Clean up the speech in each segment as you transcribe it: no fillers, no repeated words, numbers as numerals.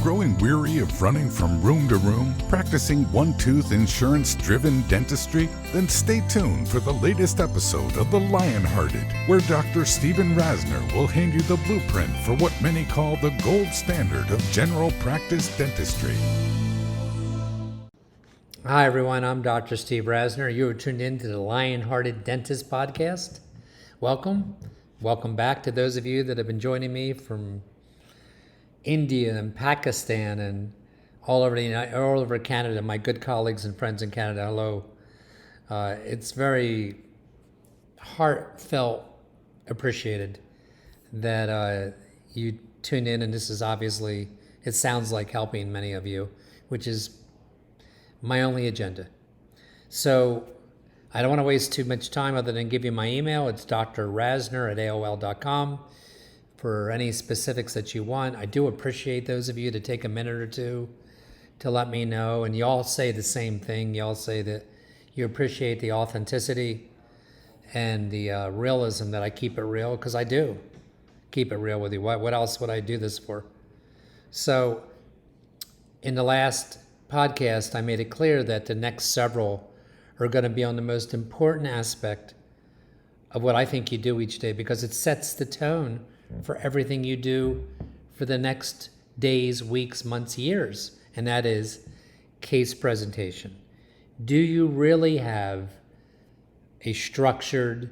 growing weary of running from room to room, practicing one-tooth insurance-driven dentistry? Then stay tuned for the latest episode of The Lionhearted, where Dr. Stephen Rasner will hand you the blueprint for what many call the gold standard of general practice dentistry. Hi everyone, I'm Dr. Steve Rasner. You are tuned in to the Lionhearted Dentist Podcast. Welcome. Welcome back to those of you that have been joining me from India and Pakistan and all over Canada. My good colleagues and friends in Canada, hello. It's very heartfelt appreciated that you tune in, and this is obviously, it sounds like helping many of you, which is my only agenda. So I don't want to waste too much time other than give you my email. It's drrasner@aol.com for any specifics that you want. I do appreciate those of you to take a minute or two to let me know. And you all say the same thing. You all say that you appreciate the authenticity and the realism, that I keep it real, because I do keep it real with you. What else would I do this for? So in the last podcast, I made it clear that the next several are going to be on the most important aspect of what I think you do each day, because it sets the tone for everything you do for the next days, weeks, months, years, and that is case presentation. Do you really have a structured,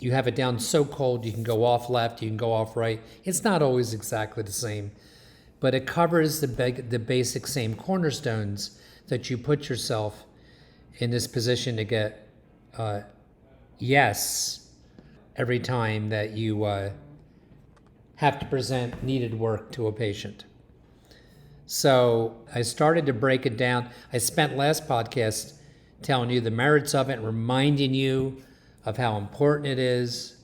you have it down so cold you can go off left, you can go off right. It's not always exactly the same, but it covers the basic same cornerstones that you put yourself in this position to get yes every time that you have to present needed work to a patient. So I started to break it down. I spent last podcast telling you the merits of it, reminding you of how important it is.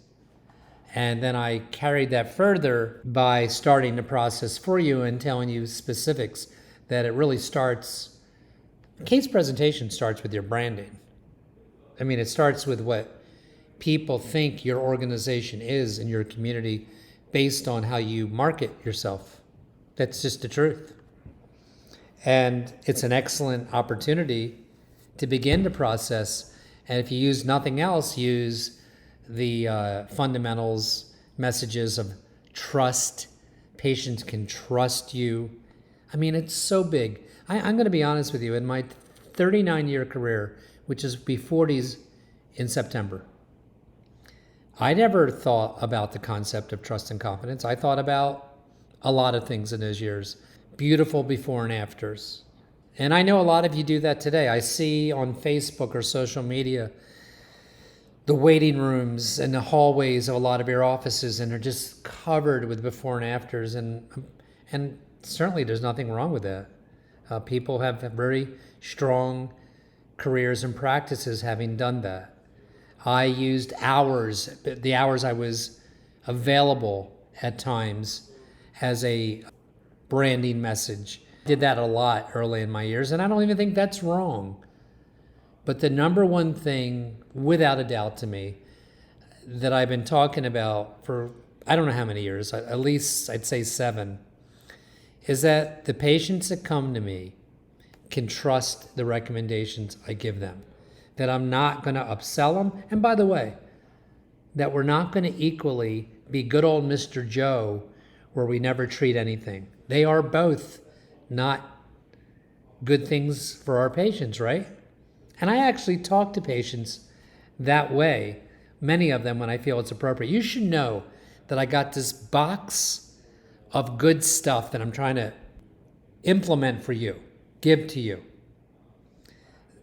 And then I carried that further by starting the process for you and telling you specifics, that it really starts, case presentation starts with your branding. I mean, it starts with what people think your organization is in your community based on how you market yourself. That's just the truth. And it's an excellent opportunity to begin the process. And if you use nothing else, use the fundamentals, messages of trust. Patients can trust you. I mean, it's so big. I'm going to be honest with you. In my 39-year career, which is be 40s in September, I never thought about the concept of trust and confidence. I thought about a lot of things in those years. Beautiful before and afters. And I know a lot of you do that today. I see on Facebook or social media the waiting rooms and the hallways of a lot of your offices, and they're just covered with before and afters. And certainly there's nothing wrong with that. People have very strong careers and practices having done that. I used hours, the hours I was available at times, as a branding message. Did that a lot early in my years, and I don't even think that's wrong. But the number one thing, without a doubt to me, that I've been talking about for I don't know how many years, at least I'd say 7, is that the patients that come to me can trust the recommendations I give them, that I'm not going to upsell them. And by the way, that we're not going to equally be good old Mr. Joe where we never treat anything. They are both not good things for our patients, right? And I actually talk to patients that way, many of them when I feel it's appropriate. You should know that I got this box of good stuff that I'm trying to implement for you, give to you.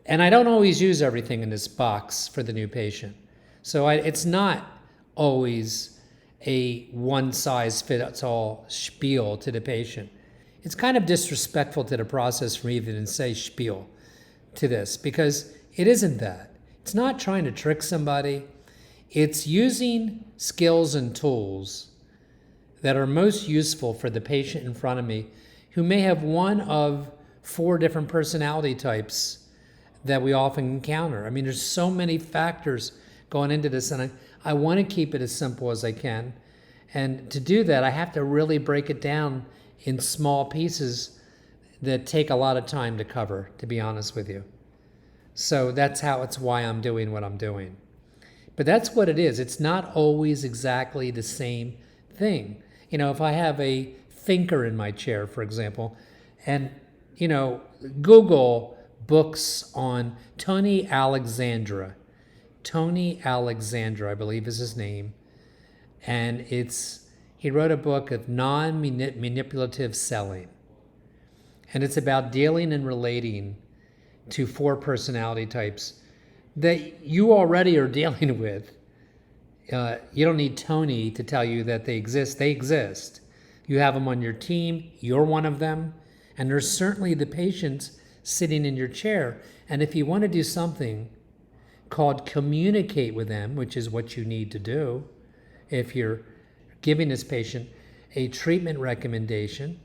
And I don't always use everything in this box for the new patient. So it's not always a one-size-fits-all spiel to the patient. It's kind of disrespectful to the process for me even to say spiel to this, because it isn't that. It's not trying to trick somebody. It's using skills and tools that are most useful for the patient in front of me, who may have one of 4 different personality types that we often encounter. I mean, there's so many factors going into this, and I want to keep it as simple as I can. And to do that, I have to really break it down in small pieces that take a lot of time to cover, to be honest with you. So it's why I'm doing what I'm doing. But that's what it is. It's not always exactly the same thing. If I have a thinker in my chair, for example, and, Google books on Tony Alexandra. Tony Alexandra, I believe is his name. And he wrote a book of non-manipulative selling. And it's about dealing and relating to 4 personality types that you already are dealing with. You don't need Tony to tell you that they exist. They exist. You have them on your team. You're one of them. And there's certainly the patients sitting in your chair. And if you want to do something called communicate with them, which is what you need to do, if you're giving this patient a treatment recommendation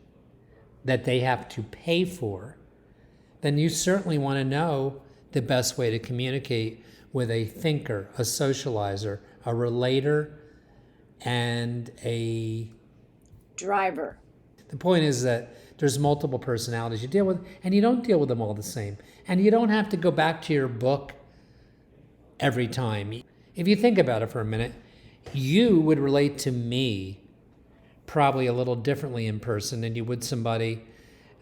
that they have to pay for, then you certainly want to know the best way to communicate with a thinker, a socializer, a relator, and a driver. The point is that there's multiple personalities you deal with, and you don't deal with them all the same. And you don't have to go back to your book every time. If you think about it for a minute, you would relate to me probably a little differently in person than you would somebody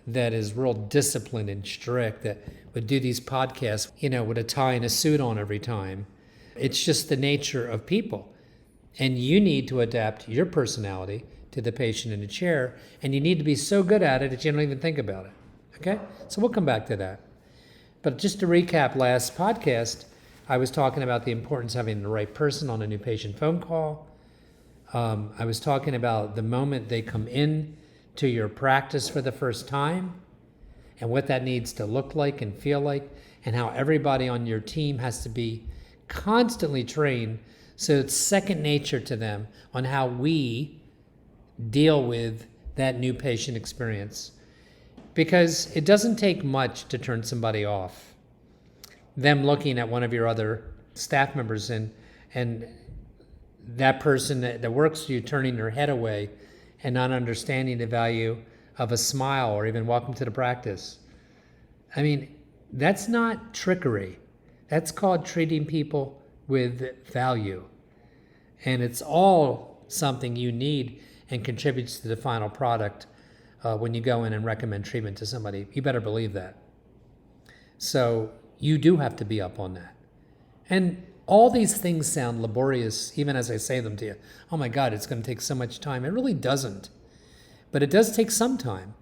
that is real disciplined and strict, that would do these podcasts, with a tie and a suit on every time. It's just the nature of people. And you need to adapt your personality to the patient in the chair, and you need to be so good at it that you don't even think about it. Okay? So we'll come back to that. But just to recap last podcast, I was talking about the importance of having the right person on a new patient phone call. I was talking about the moment they come in to your practice for the first time and what that needs to look like and feel like, and how everybody on your team has to be constantly trained so it's second nature to them on how we deal with that new patient experience. Because it doesn't take much to turn somebody off. Them looking at one of your other staff members and that person that works for you turning their head away and not understanding the value of a smile or even welcome to the practice. I mean, that's not trickery. That's called treating people with value. And it's all something you need and contributes to the final product when you go in and recommend treatment to somebody. You better believe that. So you do have to be up on that. And all these things sound laborious, even as I say them to you. Oh my God, it's going to take so much time. It really doesn't. But it does take some time.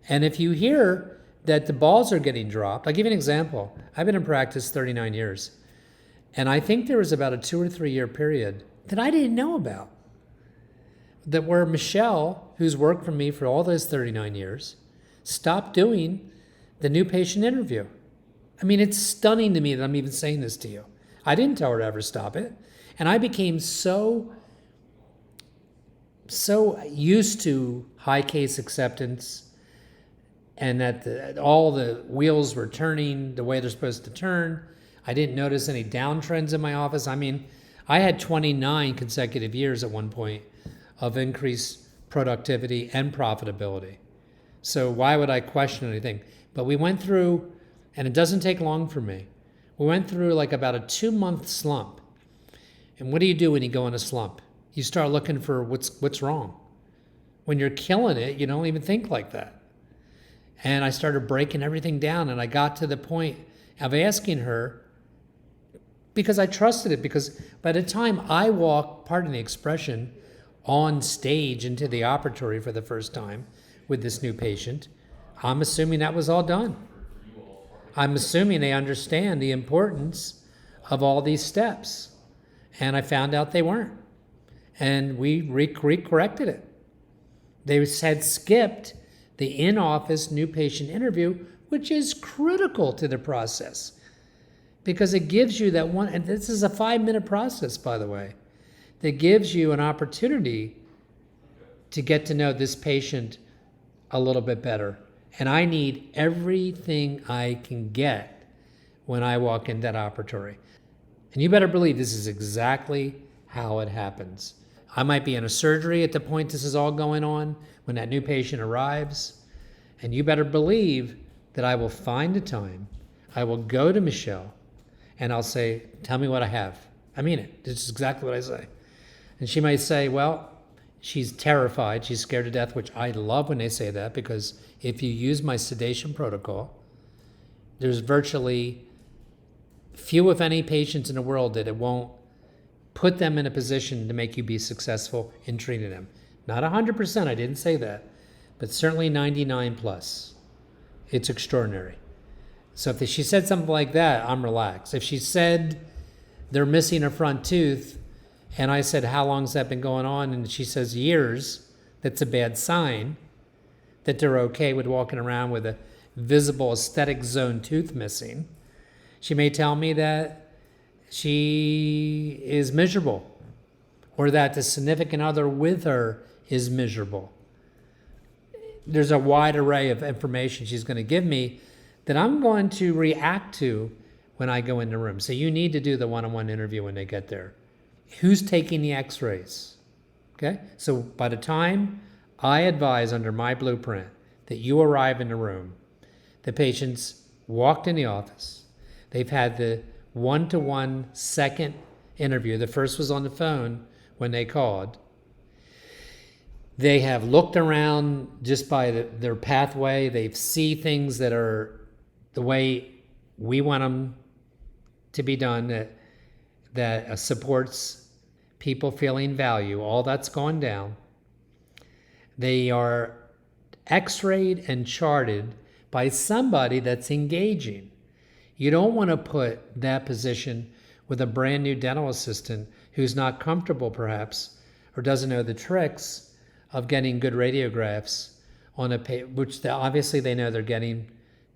And if you hear that the balls are getting dropped, I'll give you an example. I've been in practice 39 years. And I think there was about a 2 or 3 year period that I didn't know about. That where Michelle, who's worked for me for all those 39 years, stopped doing the new patient interview. I mean, it's stunning to me that I'm even saying this to you. I didn't tell her to ever stop it. And I became so used to high case acceptance and that all the wheels were turning the way they're supposed to turn. I didn't notice any downtrends in my office. I mean, I had 29 consecutive years at one point of increased productivity and profitability. So why would I question anything? But we went through, and it doesn't take long for me, we went through like about a 2-month slump. And what do you do when you go in a slump? You start looking for what's wrong. When you're killing it, you don't even think like that. And I started breaking everything down, and I got to the point of asking her, because I trusted it, because by the time I walked, pardon the expression, on stage into the operatory for the first time with this new patient, I'm assuming that was all done. I'm assuming they understand the importance of all these steps. And I found out they weren't. And we corrected it. They had skipped the in-office new patient interview, which is critical to the process. Because it gives you that one, and this is a 5-minute process, by the way, that gives you an opportunity to get to know this patient a little bit better. And I need everything I can get when I walk in that operatory. And you better believe this is exactly how it happens. I might be in a surgery at the point this is all going on when that new patient arrives. And you better believe that I will find the time. I will go to Michelle and I'll say, tell me what I have. I mean it. This is exactly what I say. And she might say, well, she's terrified. She's scared to death, which I love when they say that, because if you use my sedation protocol, there's virtually few, if any, patients in the world that it won't put them in a position to make you be successful in treating them. Not 100%, I didn't say that, but certainly 99 plus. It's extraordinary. So if she said something like that, I'm relaxed. If she said they're missing a front tooth, and I said, how long's that been going on? And she says years, that's a bad sign that they're okay with walking around with a visible aesthetic zone tooth missing. She may tell me that she is miserable, or that the significant other with her is miserable. There's a wide array of information she's going to give me that I'm going to react to when I go in the room. So you need to do the one-on-one interview when they get there. Who's taking the x-rays? Okay? So by the time I advise under my blueprint that you arrive in the room, the patient's walked in the office. They've had the one-to-one second interview. The first was on the phone when they called. They have looked around just by their pathway. They see things that are the way we want them to be done, that supports people feeling value. All that's gone down. They are x-rayed and charted by somebody that's engaging. You don't want to put that position with a brand new dental assistant who's not comfortable perhaps, or doesn't know the tricks of getting good radiographs on a which obviously they know they're getting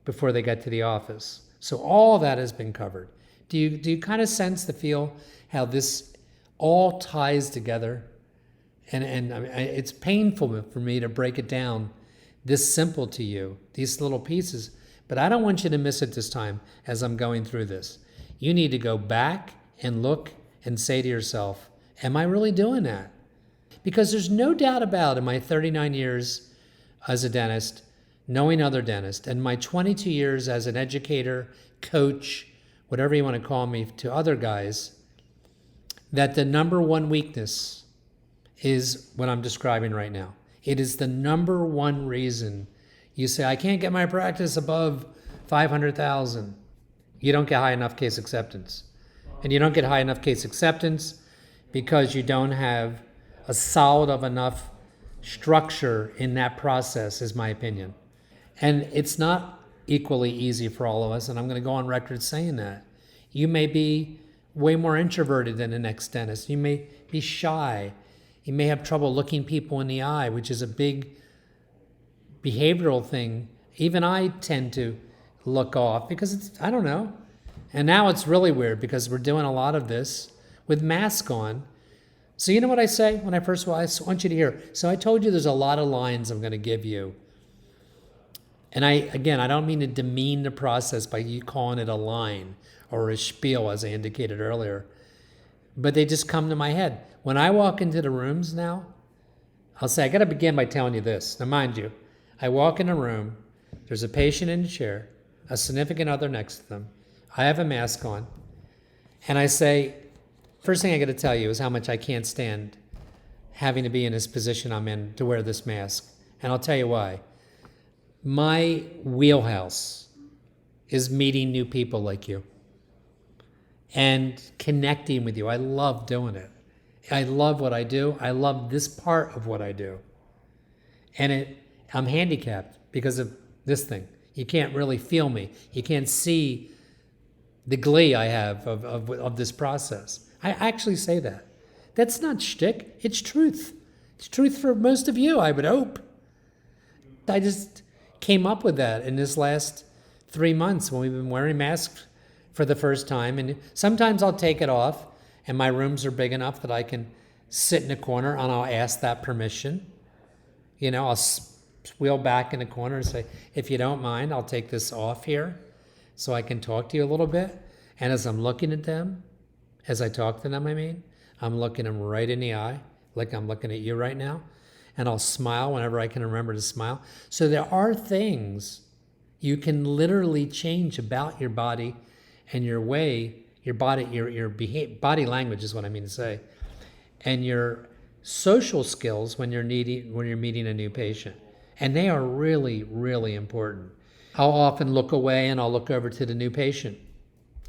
before they get to the office. So all that has been covered. Do you kind of sense the feel how this all ties together? And it's painful for me to break it down this simple to you, these little pieces, but I don't want you to miss it this time as I'm going through this. You need to go back and look and say to yourself, am I really doing that? Because there's no doubt about in my 39 years as a dentist, knowing other dentists, and my 22 years as an educator, coach, whatever you want to call me, to other guys, that the number one weakness is what I'm describing right now. It is the number one reason you say, I can't get my practice above 500,000. You don't get high enough case acceptance. And you don't get high enough case acceptance because you don't have a solid of enough structure in that process, is my opinion. And it's not equally easy for all of us, and I'm going to go on record saying that. You may be way more introverted than the next dentist. You may be shy. You may have trouble looking people in the eye, which is a big behavioral thing. Even I tend to look off because it's, I don't know. And now it's really weird because we're doing a lot of this with masks on. So you know what I say when I want you to hear. So I told you there's a lot of lines I'm going to give you. And I don't mean to demean the process by you calling it a line or a spiel, as I indicated earlier. But they just come to my head. When I walk into the rooms now, I'll say, I got to begin by telling you this. Now, mind you, I walk in a room, there's a patient in a chair, a significant other next to them. I have a mask on. And I say, first thing I got to tell you is how much I can't stand having to be in this position I'm in to wear this mask. And I'll tell you why. My wheelhouse is meeting new people like you and connecting with you. I love doing it. I love what I do. I love this part of what I do. And I'm handicapped because of this thing. You can't really feel me. You can't see the glee I have of this process. I actually say that. That's not shtick. It's truth. It's truth for most of you, I would hope. I just came up with that in this last 3 months when we've been wearing masks for the first time. And sometimes I'll take it off and my rooms are big enough that I can sit in a corner and I'll ask that permission. You know, I'll wheel back in the corner and say, if you don't mind, I'll take this off here so I can talk to you a little bit. And as I'm looking at them, as I talk to them, I'm looking them right in the eye. like I'm looking at you right now, and I'll smile whenever I can remember to smile. So there are things you can literally change about your body and your way, your body, your body language is what I mean to say, and your social skills when you're meeting a new patient. And they are really, really important. I'll often look away and I'll look over to the new patient.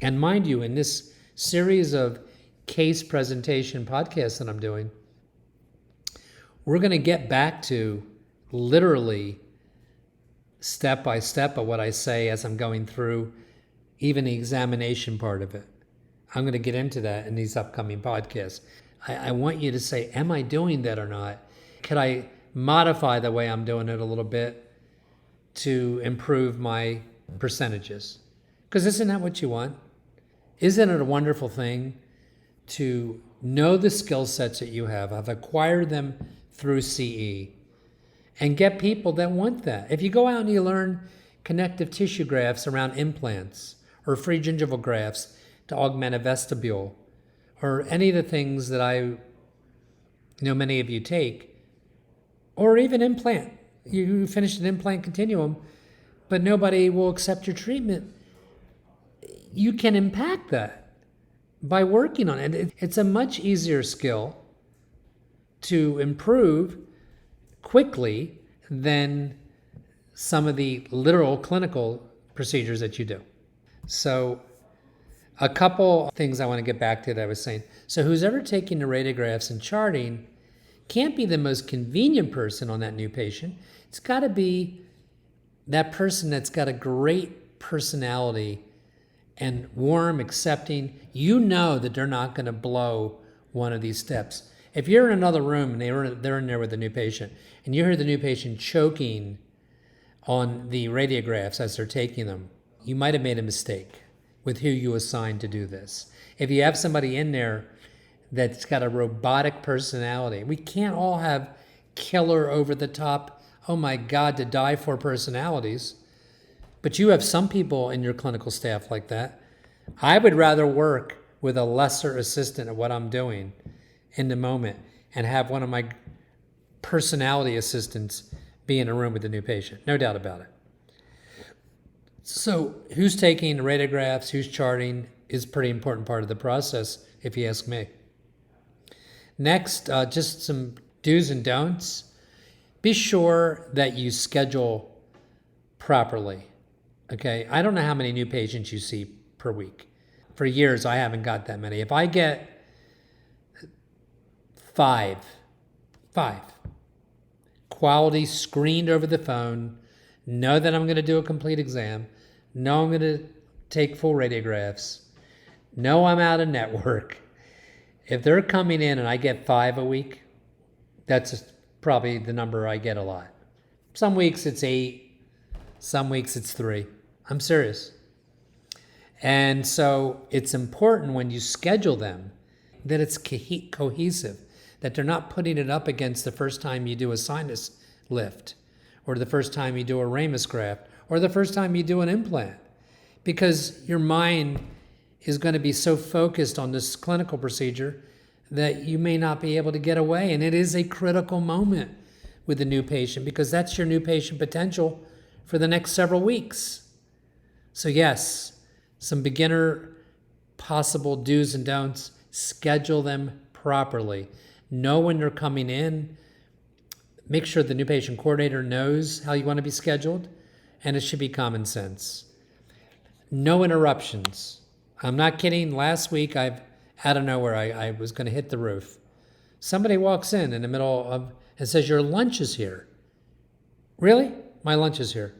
And mind you, in this series of case presentation podcasts that I'm doing, we're going to get back to literally step by step of what I say as I'm going through even the examination part of it. I'm going to get into that in these upcoming podcasts. I want you to say, am I doing that or not? Could I modify the way I'm doing it a little bit to improve my percentages? Because isn't that what you want? Isn't it a wonderful thing to know the skill sets that you have? I've acquired them through CE, and get people that want that. If you go out and you learn connective tissue grafts around implants or free gingival grafts to augment a vestibule, or any of the things that I know many of you take, or even implant. You finished an implant continuum, but nobody will accept your treatment. You can impact that by working on it. It's a much easier skill to improve quickly than some of the literal clinical procedures that you do. So a couple things I want to get back to that I was saying. So who's ever taking the radiographs and charting can't be the most convenient person on that new patient. It's got to be that person that's got a great personality and warm, accepting. You know that they're not going to blow one of these steps. If you're in another room and they're in there with the new patient, and you hear the new patient choking on the radiographs as they're taking them, you might have made a mistake with who you assigned to do this. If you have somebody in there that's got a robotic personality, we can't all have killer, over the top, oh my God, to die for personalities. But you have some people in your clinical staff like that. I would rather work with a lesser assistant at what I'm doing in the moment and have one of my personality assistants be in a room with the new patient. No doubt about it. So who's taking the radiographs, who's charting is a pretty important part of the process, if you ask me. Next, just some do's and don'ts. Be sure that you schedule properly. Okay, I don't know how many new patients you see per week. For years, I haven't got that many. If I get five quality screened over the phone, know that I'm going to do a complete exam, know I'm going to take full radiographs, know I'm out of network. If they're coming in and I get 5 a week, that's probably the number I get a lot. Some weeks it's 8, some weeks it's 3. I'm serious. And so it's important when you schedule them that it's cohesive, that they're not putting it up against the first time you do a sinus lift, or the first time you do a ramus graft, or the first time you do an implant, because your mind is going to be so focused on this clinical procedure that you may not be able to get away. And it is a critical moment with the new patient, because that's your new patient potential for the next several weeks. So yes, some beginner possible do's and don'ts. Schedule them properly. Know when they're coming in. Make sure the new patient coordinator knows how you want to be scheduled, and it should be common sense. No interruptions. I'm not kidding. Last week, out of nowhere, I was going to hit the roof. Somebody walks in the middle of and says, "Your lunch is here." Really? My lunch is here.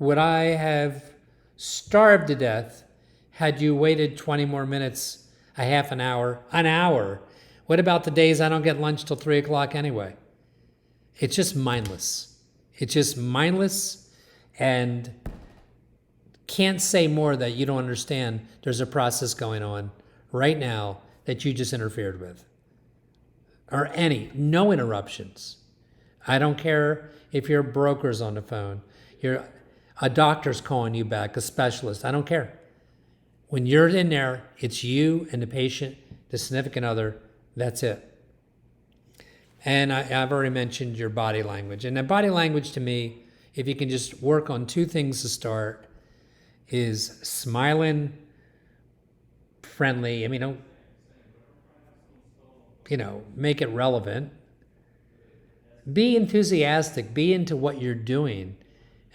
Would I have starved to death had you waited 20 more minutes, a half an hour, an hour? What about the days I don't get lunch till 3 o'clock anyway? It's just mindless. It's just mindless, and can't say more that you don't understand there's a process going on right now that you just interfered with. Or no interruptions. I don't care if your broker's on the phone, a doctor's calling you back, a specialist. I don't care. When you're in there, it's you and the patient, the significant other. That's it. And I've already mentioned your body language. And the body language to me, if you can just work on two things to start, is smiling, friendly. I mean, don't, make it relevant. Be enthusiastic. Be into what you're doing.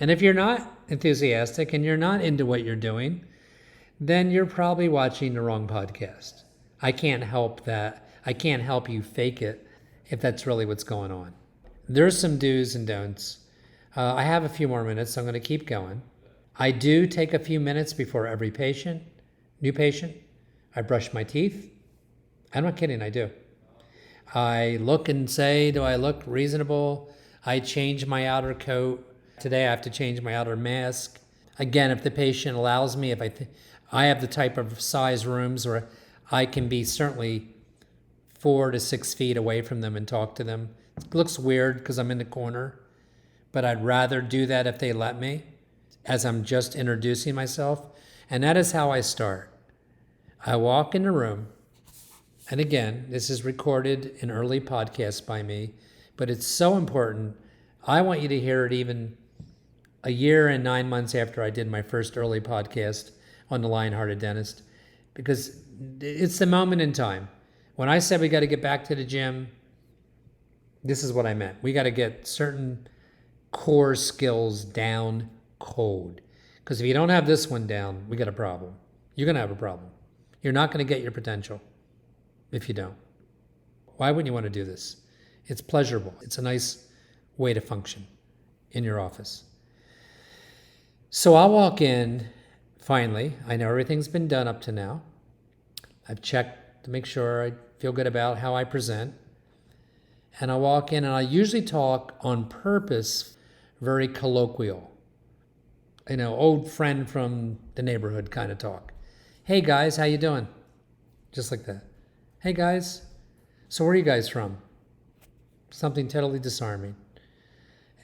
And if you're not enthusiastic and you're not into what you're doing, then you're probably watching the wrong podcast. I can't help that. I can't help you fake it if that's really what's going on. There's some do's and don'ts. I have a few more minutes, so I'm going to keep going. I do take a few minutes before every new patient. I brush my teeth. I'm not kidding, I do. I look and say, do I look reasonable? I change my outer coat. Today I have to change my outer mask. Again, if the patient allows me, if I have the type of size rooms where I can be certainly 4 to 6 feet away from them and talk to them. It looks weird because I'm in the corner, but I'd rather do that if they let me, as I'm just introducing myself. And that is how I start. I walk in the room, and again, this is recorded in early podcasts by me, but it's so important. I want you to hear it even a year and 9 months after I did my first early podcast on the Lionhearted Dentist, because it's the moment in time. When I said we got to get back to the gym, this is what I meant. We got to get certain core skills down cold. Because if you don't have this one down, we got a problem. You're going to have a problem. You're not going to get your potential if you don't. Why wouldn't you want to do this? It's pleasurable. It's a nice way to function in your office. So I'll walk in, finally. I know everything's been done up to now. I've checked to make sure I feel good about how I present. And I walk in and I usually talk on purpose, very colloquial. Old friend from the neighborhood kind of talk. Hey guys, how you doing? Just like that. Hey guys, so where are you guys from? Something totally disarming.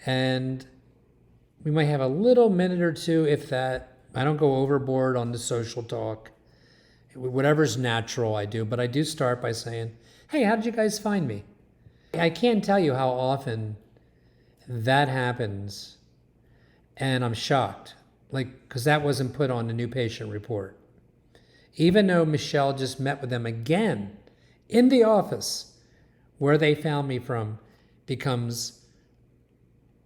And we might have a little minute or two, if that. I don't go overboard on the social talk. Whatever's natural I do, but I do start by saying, hey, how did you guys find me? I can't tell you how often that happens, and I'm shocked, because that wasn't put on the new patient report. Even though Michelle just met with them again in the office, where they found me from becomes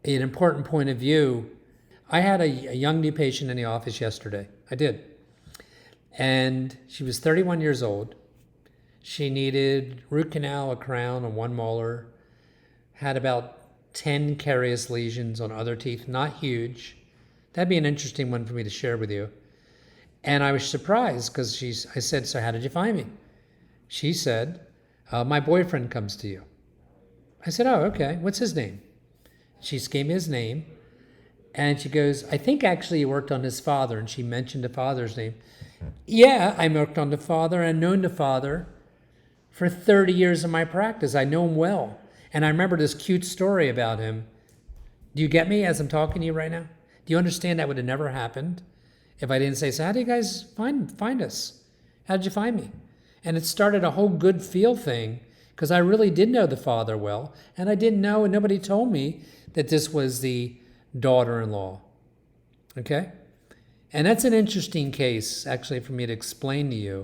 an important point of view. I had a young new patient in the office yesterday. I did. And she was 31 years old. She needed root canal, a crown, and one molar. Had about 10 carious lesions on other teeth, not huge. That'd be an interesting one for me to share with you. And I was surprised because I said, so how did you find me? She said, my boyfriend comes to you. I said, oh, okay. What's his name? She gave me his name. And she goes, I think actually you worked on his father. And she mentioned the father's name. Yeah, I worked on the father and known the father for 30 years of my practice. I know him well. And I remember this cute story about him. Do you get me as I'm talking to you right now? Do you understand that would have never happened if I didn't say, so how did you guys find us? How did you find me? And it started a whole good feel thing because I really did know the father well. And I didn't know, and nobody told me that this was the daughter-in-law. Okay? And that's an interesting case, actually, for me to explain to you,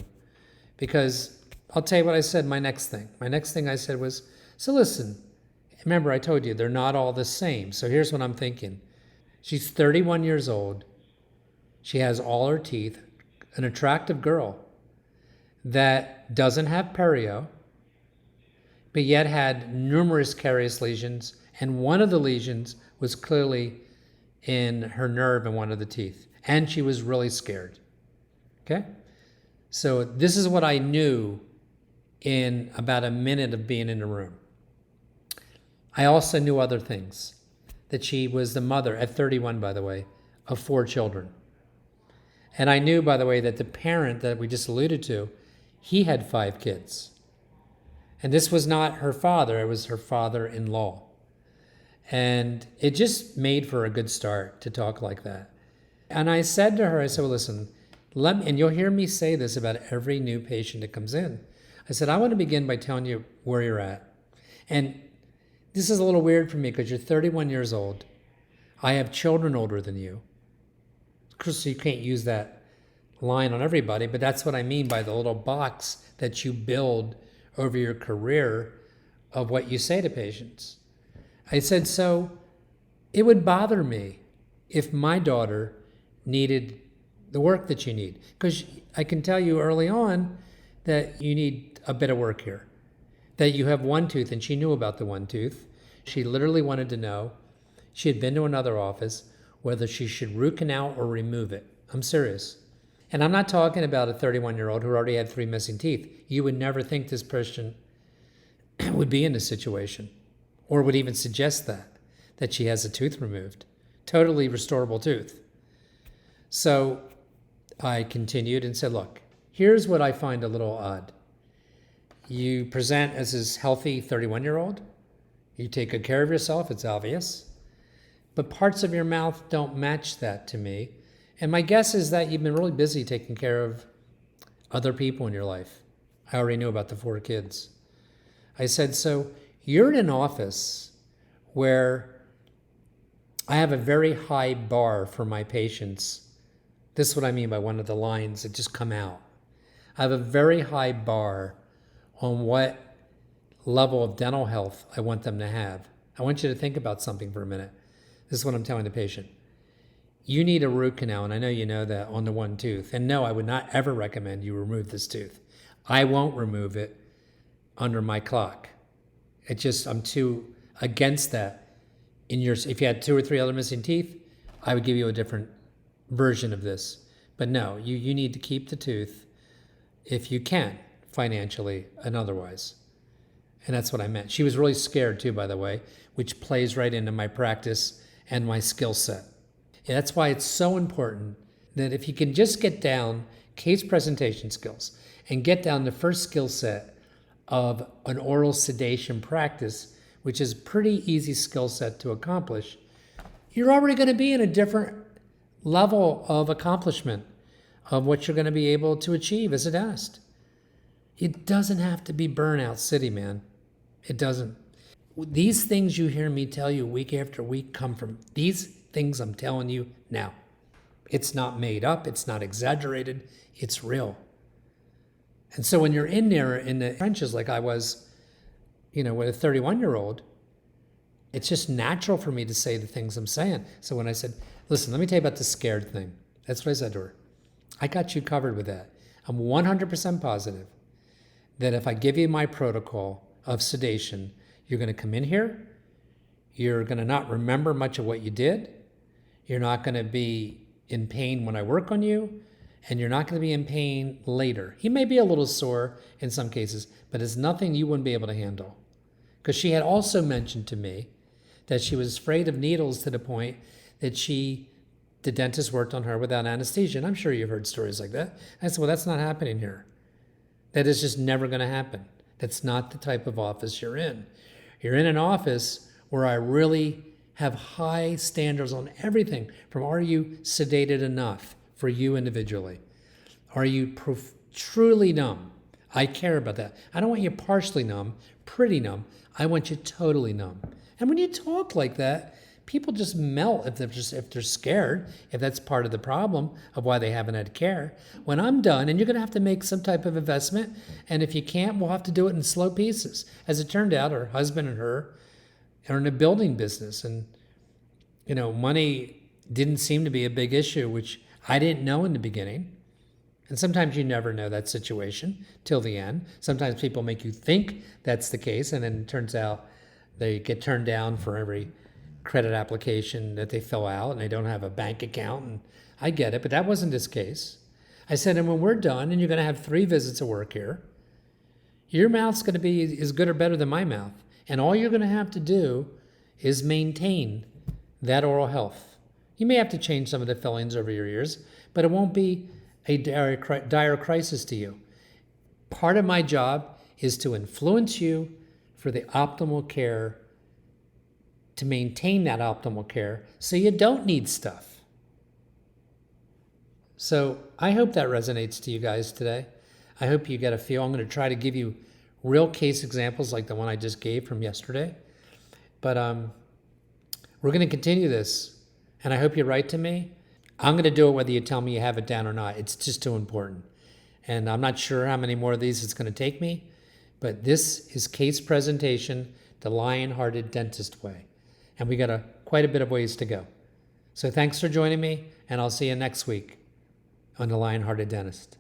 because I'll tell you what I said my next thing. My next thing I said was, so listen, remember I told you they're not all the same. So here's what I'm thinking. She's 31 years old. She has all her teeth, an attractive girl that doesn't have perio, but yet had numerous carious lesions, and one of the lesions was clearly in her nerve in one of the teeth. And she was really scared. Okay? So this is what I knew in about a minute of being in the room. I also knew other things. That she was the mother, at 31 by the way, of 4 children. And I knew, by the way, that the parent that we just alluded to, he had 5 kids. And this was not her father, it was her father-in-law. And it just made for a good start to talk like that. And I said to her, I said, well, listen, and you'll hear me say this about every new patient that comes in. I said, I want to begin by telling you where you're at. And this is a little weird for me because you're 31 years old. I have children older than you. Of course, you can't use that line on everybody, but that's what I mean by the little box that you build over your career of what you say to patients. I said, so it would bother me if my daughter needed the work that you need, because I can tell you early on that you need a bit of work here, that you have one tooth, and she knew about the one tooth. She literally wanted to know. She had been to another office whether she should root canal or remove it. I'm serious. And I'm not talking about a 31-year-old who already had 3 missing teeth. You would never think this person would be in this situation or would even suggest that she has a tooth removed. Totally restorable tooth. So I continued and said, look, here's what I find a little odd. You present as this healthy 31-year-old. You take good care of yourself, it's obvious. But parts of your mouth don't match that to me. And my guess is that you've been really busy taking care of other people in your life. I already knew about the 4 kids. I said, so you're in an office where I have a very high bar for my patients. This is what I mean by one of the lines that just come out. I have a very high bar on what level of dental health I want them to have. I want you to think about something for a minute. This is what I'm telling the patient. You need a root canal, and I know you know that, on the one tooth. And no, I would not ever recommend you remove this tooth. I won't remove it under my clock. I'm too against that. If you had 2 or 3 other missing teeth, I would give you a different version of this. But no, you need to keep the tooth if you can, financially and otherwise. And that's what I meant. She was really scared too, by the way, which plays right into my practice and my skill set. And that's why it's so important that if you can just get down case presentation skills and get down the first skill set of an oral sedation practice, which is a pretty easy skill set to accomplish, you're already going to be in a different level of accomplishment of what you're going to be able to achieve as a dentist. It doesn't have to be burnout city, man. It doesn't. These things you hear me tell you week after week come from these things I'm telling you now. It's not made up. It's not exaggerated. It's real. And so when you're in there in the trenches like I was, with a 31-year-old, it's just natural for me to say the things I'm saying. So when I said, listen, let me tell you about the scared thing. That's what I said to her. I got you covered with that. I'm 100% positive that if I give you my protocol of sedation, you're going to come in here, you're going to not remember much of what you did, you're not going to be in pain when I work on you, and you're not going to be in pain later. He may be a little sore in some cases, but it's nothing you wouldn't be able to handle. Because she had also mentioned to me that she was afraid of needles to the point that the dentist worked on her without anesthesia. And I'm sure you've heard stories like that. I said, well, that's not happening here. That is just never going to happen. That's not the type of office you're in. You're in an office where I really have high standards on everything from, are you sedated enough for you individually? Are you truly numb? I care about that. I don't want you partially numb, pretty numb. I want you totally numb. And when you talk like that, people just melt if they're scared, if that's part of the problem of why they haven't had care. When I'm done, and you're going to have to make some type of investment, and if you can't, we'll have to do it in slow pieces. As it turned out, her husband and her are in a building business, and money didn't seem to be a big issue, which I didn't know in the beginning. And sometimes you never know that situation till the end. Sometimes people make you think that's the case, and then it turns out they get turned down for every credit application that they fill out, and they don't have a bank account. And I get it, but that wasn't his case. I said, and when we're done, and you're going to have 3 visits of work here, your mouth's going to be as good or better than my mouth. And all you're going to have to do is maintain that oral health. You may have to change some of the fillings over your years, but it won't be a dire crisis to you. Part of my job is to influence you for the optimal care, to maintain that optimal care so you don't need stuff. So I hope that resonates to you guys today. I hope you get a feel. I'm going to try to give you real case examples like the one I just gave from yesterday. But we're going to continue this, and I hope you write to me. I'm going to do it whether you tell me you have it down or not. It's just too important. And I'm not sure how many more of these it's going to take me, but this is case presentation the Lionhearted Dentist way. And we got quite a bit of ways to go. So thanks for joining me, and I'll see you next week on the Lionhearted Dentist.